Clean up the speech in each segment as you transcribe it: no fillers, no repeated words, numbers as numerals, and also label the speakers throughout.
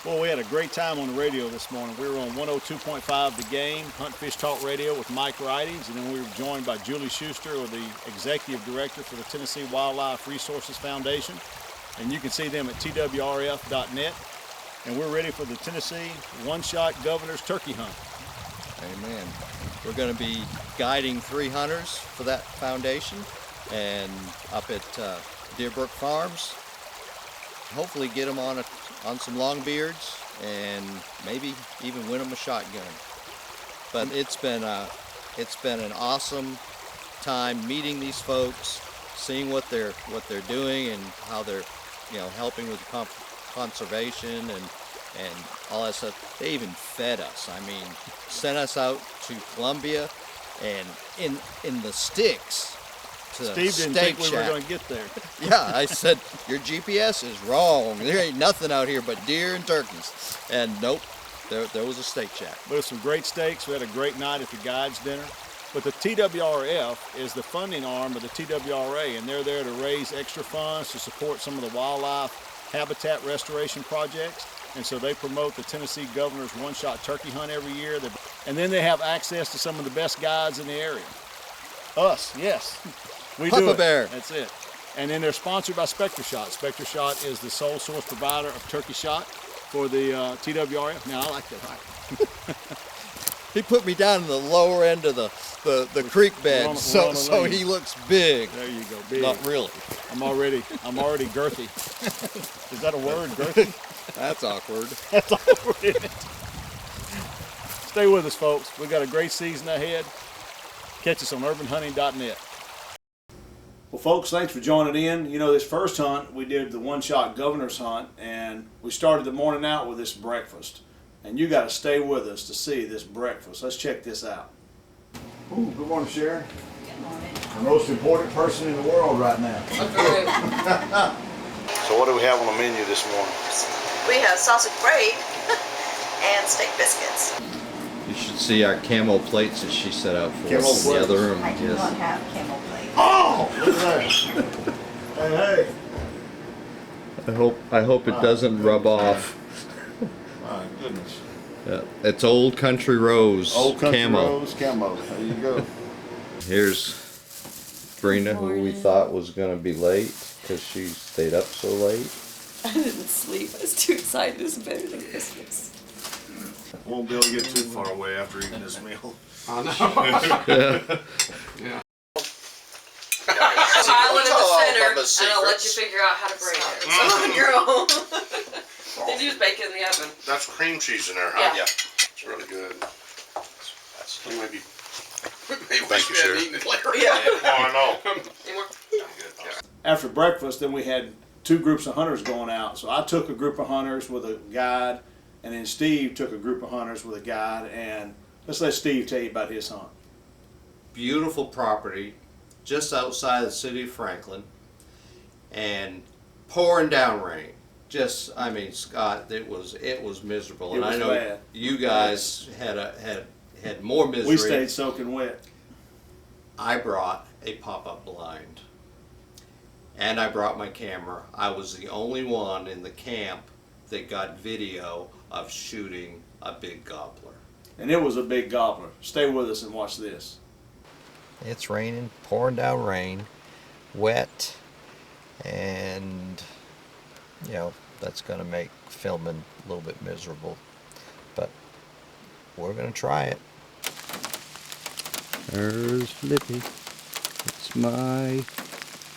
Speaker 1: Well, we had a great time on the radio this morning. We were on 102.5 The Game, Hunt Fish Talk Radio with Mike Ridings, and then we were joined by Julie Schuster, the Executive Director for the Tennessee Wildlife Resources Foundation. And you can see them at twrf.net. And we're ready for the Tennessee One-Shot Governor's Turkey Hunt.
Speaker 2: Amen. We're going to be guiding 3 hunters for that foundation and up at Deerbrook Farms. Hopefully get them on some longbeards and maybe even win them a shotgun. But it's been an awesome time meeting these folks, seeing what they're doing and how they're helping with conservation and all that stuff. They even fed us. I mean, sent us out to Columbia and in the sticks to
Speaker 1: Steve didn't think we were going to get there.
Speaker 2: Yeah, I said, your GPS is wrong. There ain't nothing out here but deer and turkeys. And nope, there was a steak shack.
Speaker 1: There was some great steaks. We had a great night at the guides dinner. But the TWRF is the funding arm of the TWRA, and they're there to raise extra funds to support some of the wildlife habitat restoration projects. And so they promote the Tennessee Governor's One-Shot Turkey Hunt every year. And then they have access to some of the best guides in the area. Us, yes. We do it.
Speaker 2: Bear.
Speaker 1: That's it. And then they're sponsored by Spectre Shot. Spectre Shot is the sole source provider of turkey shot for the TWRF. Now, I like that.
Speaker 2: He put me down in the lower end of the creek bed, so he looks big.
Speaker 1: There you go, big.
Speaker 2: Not really.
Speaker 1: I'm already girthy. Is that a word, girthy?
Speaker 2: That's awkward.
Speaker 1: That's awkward, isn't it? Stay with us, folks. We've got a great season ahead. Catch us on urbanhunting.net. Well, folks, thanks for joining in. You know, this first hunt, we did the One-Shot Governor's Hunt, and we started the morning out with this breakfast. And you got to stay with us to see this breakfast. Let's check this out. Ooh, good morning, Sharon.
Speaker 3: Good morning.
Speaker 1: The most important person in the world right now. So what do we have on the menu this morning?
Speaker 3: We have sausage bread and steak biscuits.
Speaker 2: You should see our camo plates that she set out for
Speaker 1: Camo
Speaker 2: us in the
Speaker 1: plates?
Speaker 2: other room.
Speaker 3: I do not have camel plate.
Speaker 1: Oh, look at that. Hey.
Speaker 2: I hope it doesn't rub off.
Speaker 1: My goodness.
Speaker 2: Yeah, it's Old Country Rose
Speaker 1: Old Country
Speaker 2: camo.
Speaker 1: Rose camo. There you go.
Speaker 2: Here's Brina, who we thought was going to be late because she stayed up so late.
Speaker 4: I didn't sleep. I was too excited. It was better than Christmas.
Speaker 1: Won't be able to get too far away after eating this meal.
Speaker 5: I know. Yeah.
Speaker 4: Island in the center, and I'll let you figure out how to bring it. So on your own. Did you use bacon in the oven?
Speaker 5: That's cream cheese in there, huh?
Speaker 4: Yeah.
Speaker 5: It's really good. That's maybe.
Speaker 6: Thank you, Sharon.
Speaker 5: Eaten it later.
Speaker 4: Yeah.
Speaker 5: Oh, I know.
Speaker 4: Any more?
Speaker 1: After breakfast, then we had 2 groups of hunters going out. So I took a group of hunters with a guide, and then Steve took a group of hunters with a guide. And let's let Steve tell you about his hunt.
Speaker 2: Beautiful property just outside the city of Franklin and pouring down rain. Just, I mean, Scott, it was miserable. And
Speaker 1: It was
Speaker 2: I know
Speaker 1: bad.
Speaker 2: you guys had more misery.
Speaker 1: We stayed soaking wet.
Speaker 2: I brought a pop-up blind and I brought my camera. I was the only one in the camp that got video of shooting a big gobbler.
Speaker 1: And it was a big gobbler. Stay with us and watch this.
Speaker 2: It's raining, pouring down rain, wet, and that's going to make filming a little bit miserable, but we're going to try it. There's Lippy. It's my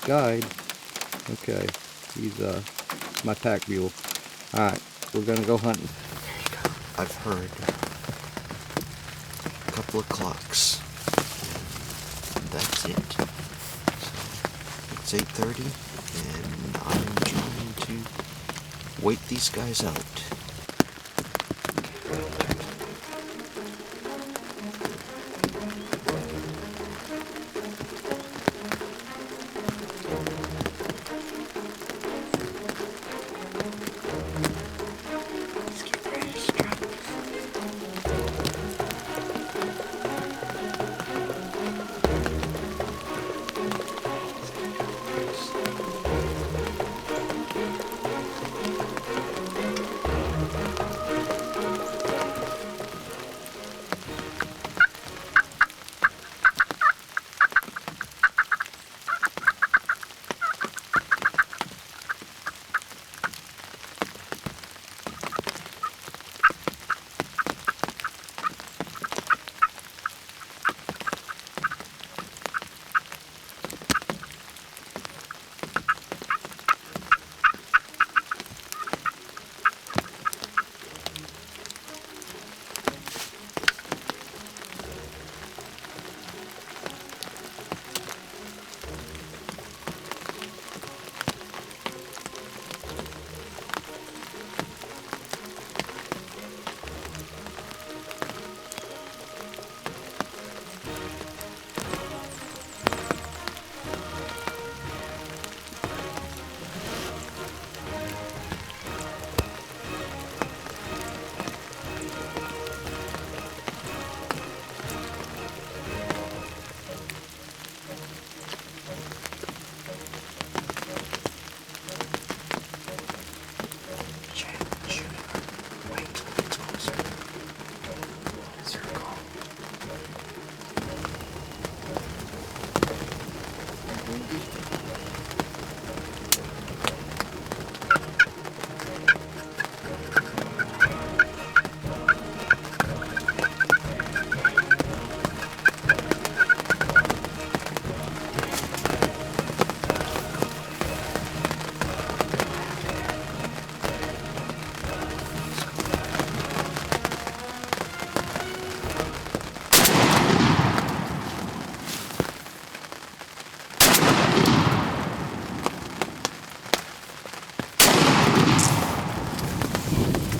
Speaker 2: guide. Okay, he's my pack mule. Alright, we're going to go hunting. There you go. I've heard a couple of clocks. That's it. So it's 8:30 and I'm trying to wait these guys out.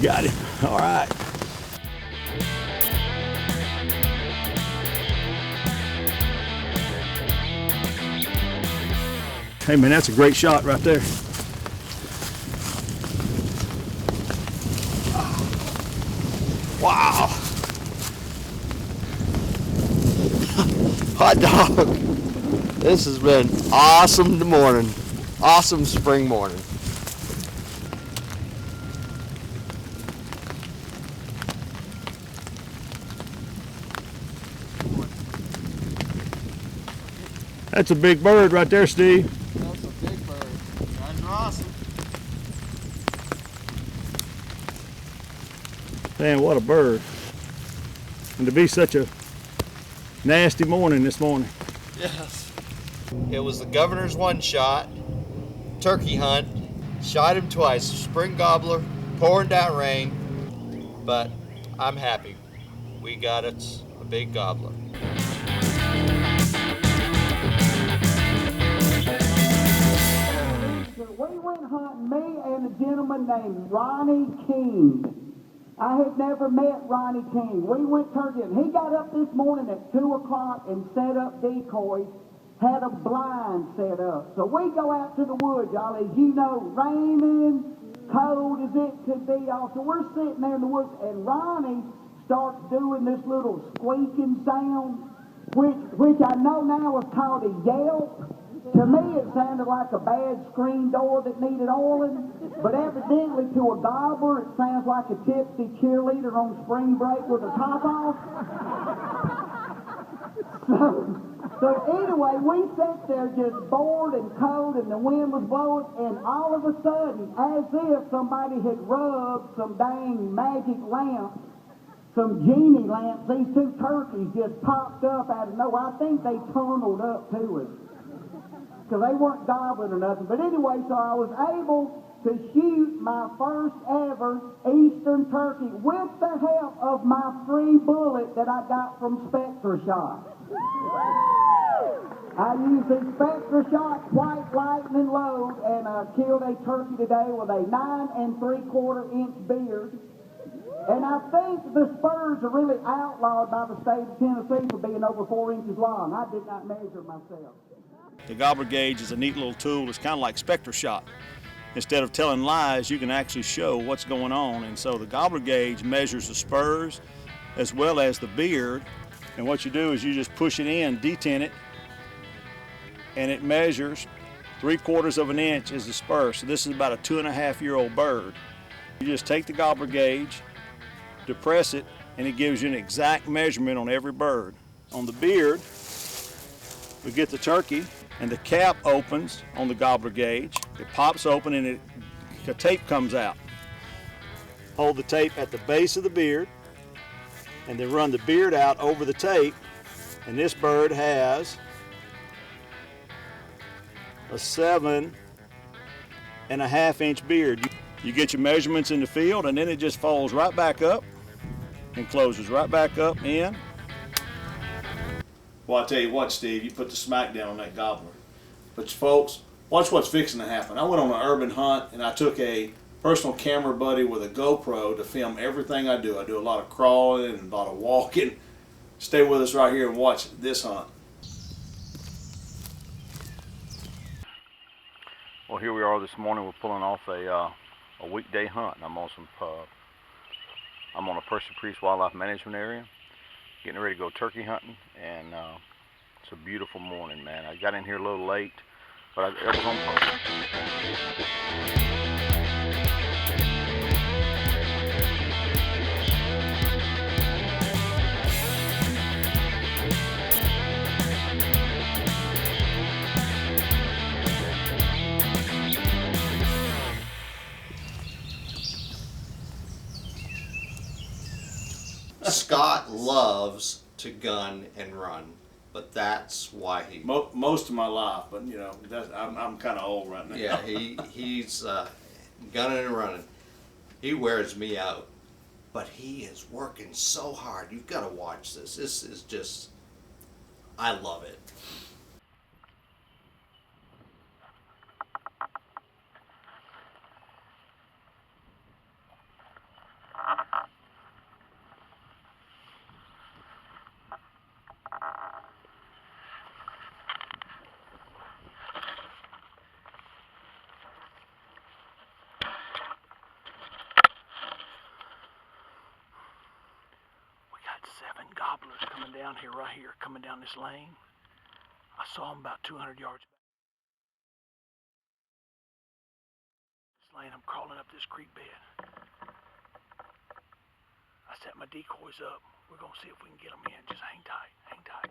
Speaker 1: Got him. All right. Hey man, that's a great shot right there. Wow.
Speaker 2: Hot dog. This has been awesome morning. Awesome spring morning.
Speaker 1: That's a big bird right there, Steve.
Speaker 2: That's a big bird. Guys are awesome.
Speaker 1: Man, what a bird. And to be such a nasty morning this morning.
Speaker 2: Yes. It was the governor's one shot, turkey hunt. Shot him twice. Spring gobbler, pouring down rain. But I'm happy. We got it, a big gobbler.
Speaker 7: We went hunting, me and a gentleman named Ronnie King. I had never met Ronnie King. We went turkey hunting. He got up this morning at 2 o'clock and set up decoys, had a blind set up. So we go out to the woods, y'all. As you know, raining, cold as it could be. So we're sitting there in the woods, and Ronnie starts doing this little squeaking sound, which I know now is called a yelp. To me, it sounded like a bad screen door that needed oiling, but evidently to a gobbler, it sounds like a tipsy cheerleader on spring break with her top off. So anyway, we sat there just bored and cold, and the wind was blowing, and all of a sudden, as if somebody had rubbed some dang magic lamps, some genie lamps, these two turkeys just popped up out of nowhere. I think they tunneled up to us, because they weren't gobbling or nothing. But anyway, so I was able to shoot my first ever eastern turkey with the help of my free bullet that I got from Spectre Shot. I used the Spectre Shot White Lightning load and killed a turkey today with a 9 3/4 inch beard. And I think the spurs are really outlawed by the state of Tennessee for being over 4 inches long. I did not measure myself.
Speaker 1: The gobbler gauge is a neat little tool. It's kind of like Spectre Shot. Instead of telling lies, you can actually show what's going on. And so the gobbler gauge measures the spurs as well as the beard. And what you do is you just push it in, detent it, and it measures 3/4 of an inch is the spur. So this is about a 2.5-year-old bird. You just take the gobbler gauge, depress it, and it gives you an exact measurement on every bird. On the beard, we get the turkey, and the cap opens on the gobbler gauge. It pops open and the tape comes out. Hold the tape at the base of the beard, and then run the beard out over the tape, and this bird has a 7.5 inch beard. You get your measurements in the field, and then it just folds right back up and closes right back up in. Well, I tell you what, Steve, you put the smack down on that gobbler. But folks, watch what's fixing to happen. I went on an urban hunt, and I took a personal camera buddy with a GoPro to film everything I do. I do a lot of crawling and a lot of walking. Stay with us right here and watch this hunt. Well, here we are this morning. We're pulling off a weekday hunt. I'm on a Percy Priest Wildlife Management area, getting ready to go turkey hunting, and it's a beautiful morning, man. I got in here a little late, but I was on purpose.
Speaker 2: Scott loves to gun and run, but that's why he.
Speaker 1: Most of my life, but you know, I'm kind of old right now.
Speaker 2: Yeah, he's gunning and running. He wears me out, but he is working so hard. You've got to watch this. This is just, I love it.
Speaker 8: down here, right here, coming down this lane. I saw him about 200 yards back. This lane, I'm crawling up this creek bed. I set my decoys up. We're gonna see if we can get them in. Just hang tight, hang tight.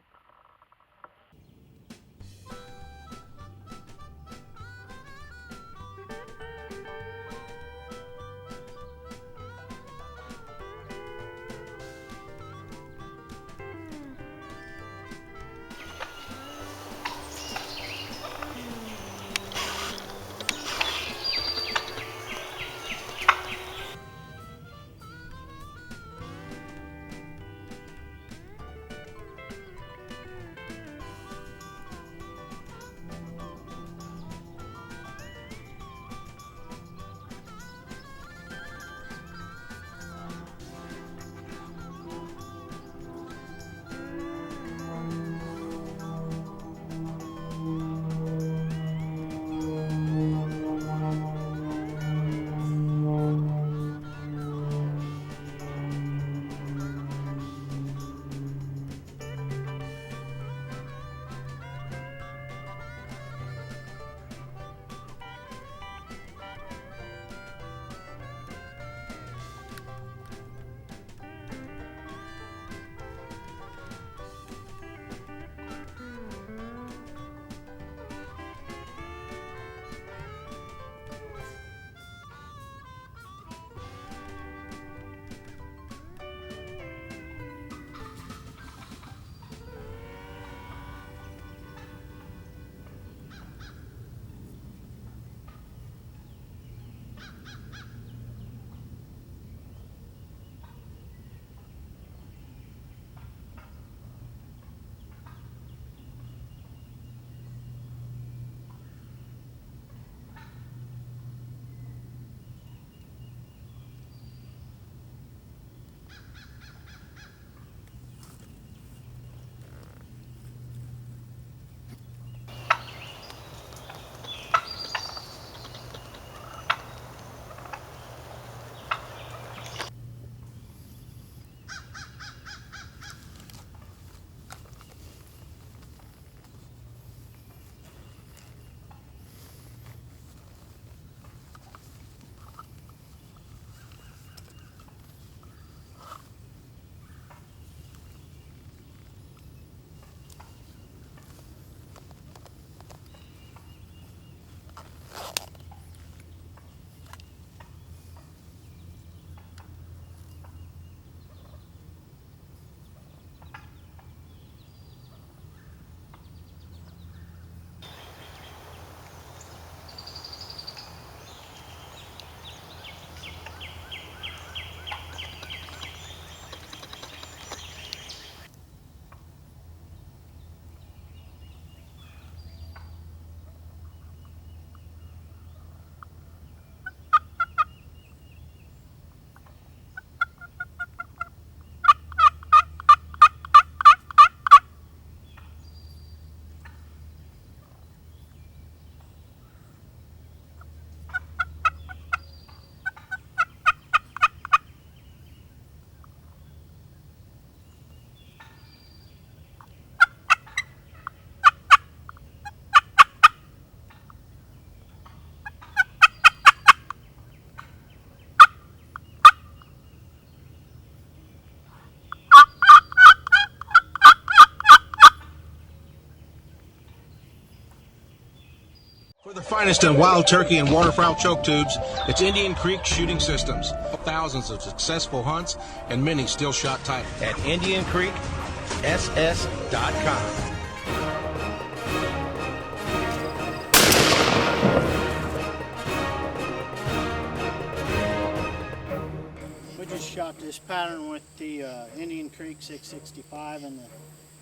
Speaker 9: For the finest in wild turkey and waterfowl choke tubes, it's Indian Creek Shooting Systems. Thousands of successful hunts and many still shot tight at IndianCreekSS.com.
Speaker 10: We just shot this pattern with the Indian Creek 665 and the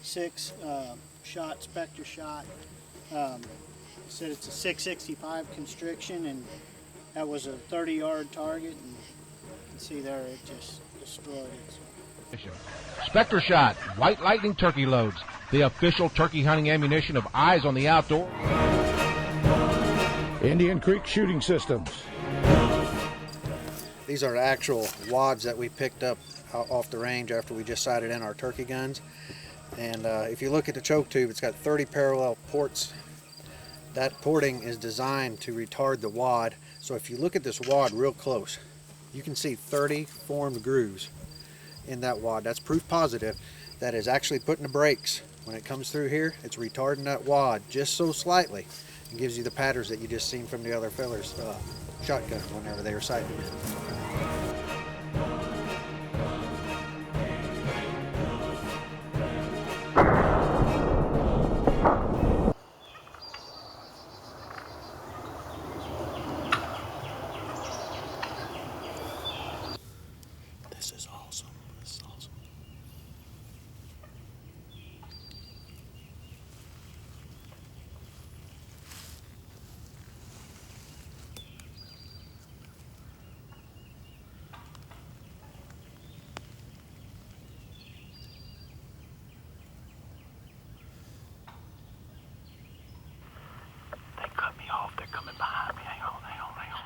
Speaker 10: 6-shot Spectre shot. Said it's a 665 constriction, and that was a 30-yard target, and you can see there it just destroyed it.
Speaker 9: Spectre Shot, White Lightning Turkey Loads, the official turkey hunting ammunition of Eyes on the Outdoor.
Speaker 11: Indian Creek Shooting Systems.
Speaker 12: These are actual wads that we picked up off the range after we just sighted in our turkey guns. And if you look at the choke tube, it's got 30 parallel ports. That porting is designed to retard the wad. So if you look at this wad real close, you can see 30 formed grooves in that wad. That's proof positive that is actually putting the brakes. When it comes through here, it's retarding that wad just so slightly and gives you the patterns that you just seen from the other fellas shotgun whenever they were sighting it. This is awesome. This is awesome.
Speaker 8: They cut me off. They're coming behind me. Hang on, hang on, hang on.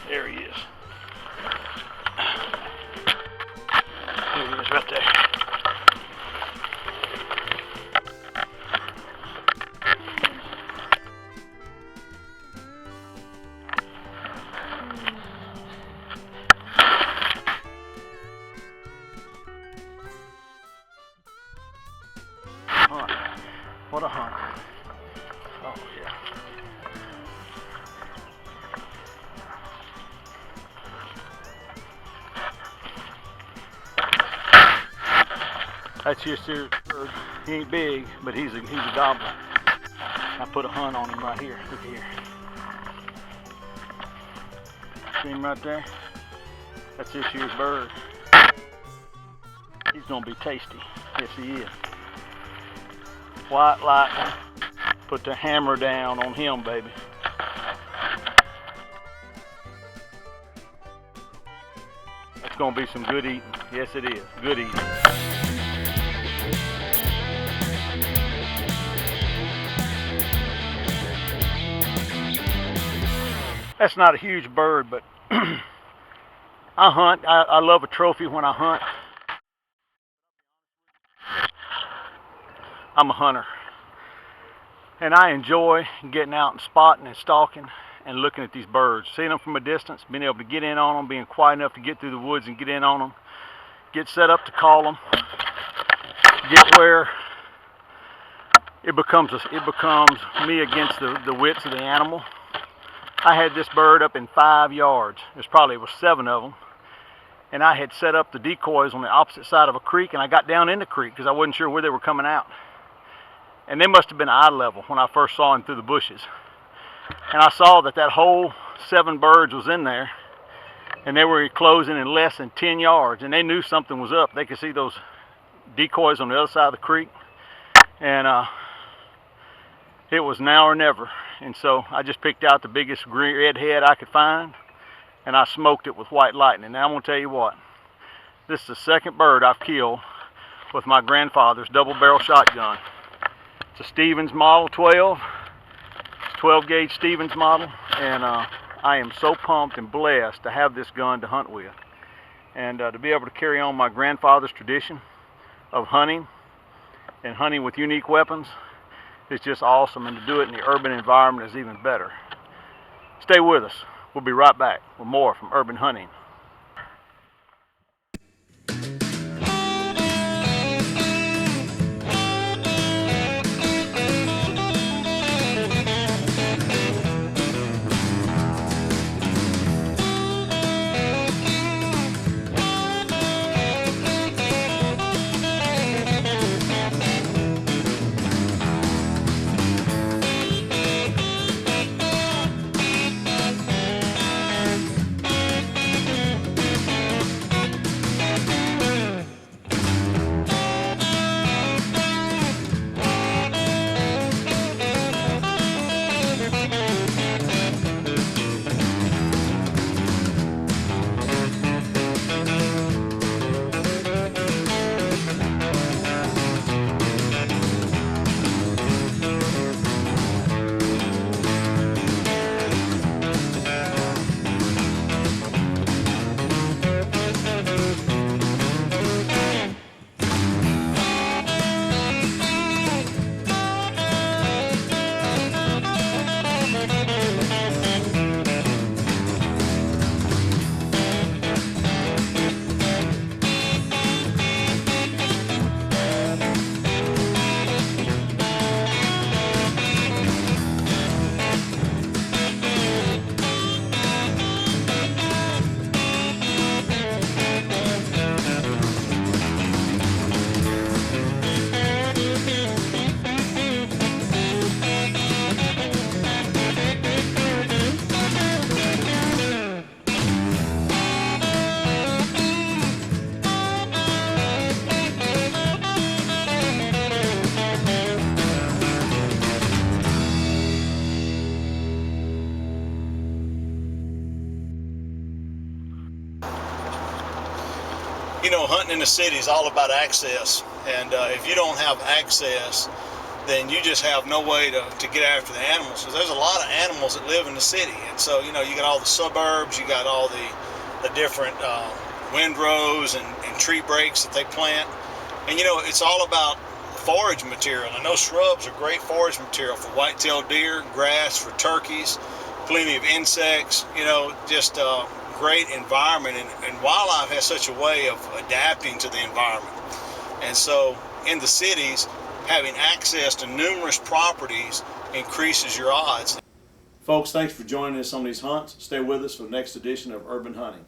Speaker 8: There he is. There he is right there. Hunt. What a hunt. Oh yeah. That's just your bird. He ain't big, but he's a gobbler. I put a hunt on him right here. Look here. See him right there? That's this year's bird. He's gonna be tasty. Yes, he is. White lightning. Put the hammer down on him, baby. That's gonna be some good eating. Yes, it is. Good eating. That's not a huge bird, but I hunt. I love a trophy when I hunt. I'm a hunter. And I enjoy getting out and spotting and stalking and looking at these birds. Seeing them from a distance, being able to get in on them, being quiet enough to get through the woods and get in on them. Get set up to call them. get where it becomes me against the wits of the animal. I had this bird up in 5 yards. There was 7 of them. And I had set up the decoys on the opposite side of a creek, and I got down in the creek because I wasn't sure where they were coming out. And they must have been eye level when I first saw him through the bushes. And I saw that whole 7 birds was in there, and they were closing in less than 10 yards, and they knew something was up. They could see those decoys on the other side of the creek, and it was now or never. And so I just picked out the biggest red head I could find, and I smoked it with white lightning. Now I'm going to tell you what, this is the second bird I've killed with my grandfather's double barrel shotgun. It's a Stevens Model 12 gauge Stevens model, and I am so pumped and blessed to have this gun to hunt with, and to be able to carry on my grandfather's tradition of hunting and hunting with unique weapons is just awesome, and to do it in the urban environment is even better. Stay with us. We'll be right back with more from Urban Hunting.
Speaker 1: You know, hunting in the city is all about access, and if you don't have access, then you just have no way to get after the animals. Because there's a lot of animals that live in the city, and so you know, you got all the suburbs, you got all the different windrows and tree breaks that they plant, and you know, it's all about forage material. I know shrubs are great forage material for white-tailed deer, grass for turkeys, plenty of insects. You know, just great environment, and wildlife has such a way of adapting to the environment. And so in the cities, having access to numerous properties increases your odds. Folks, thanks for joining us on these hunts. Stay with us for the next edition of Urban Hunting.